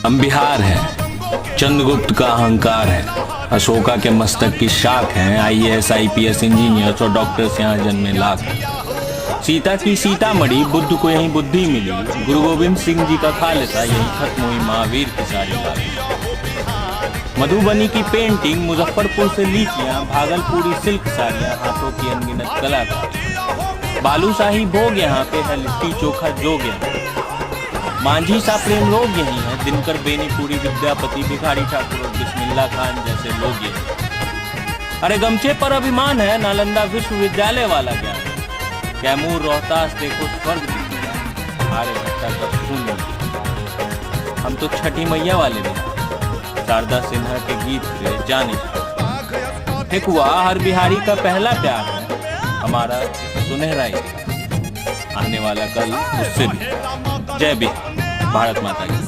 हम बिहार हैं, चंद्रगुप्त का अहंकार है, अशोका के मस्तक की शाख हैं, आईएएस आईपीएस इंजीनियर्स और डॉक्टर्स यहाँ जन्मे लाख हैं। सीता की सीतामढ़ी, बुद्ध को यहीं बुद्धि मिली, गुरु गोविंद सिंह जी का खालसा यहीं खत्म हुई महावीर की सारी बात। मधुबनी की पेंटिंग, मुजफ्फरपुर से लीचियां, भागलपुरी सिल्क साड़ियां, हाथों की अनगिनत कलाकारी, बालूशाही भोग यहाँ पे है, लिट्टी चोखा जोग यहाँ, मांझी सा प्रेम रोग यही है, दिनकर बेनीपुरी विद्यापति, भिखारी ठाकुर और बिस्मिल्लाह खान जैसे लोग यही। अरे गमछे पर अभिमान है, नालंदा विश्वविद्यालय वाला ज्ञान है, कैमूर रोहतास देखो स्वर्ग दिखेगा, हमारे भट्टा का सुन। हम तो छठी मैया वाले भी, शारदा सिन्हा के गीत पे जाने ठेकुआ हर बिहारी का पहला प्यार है, हमारा सुनहरा आने वाला कल उससे भी। जय बिहार, भारत माता की।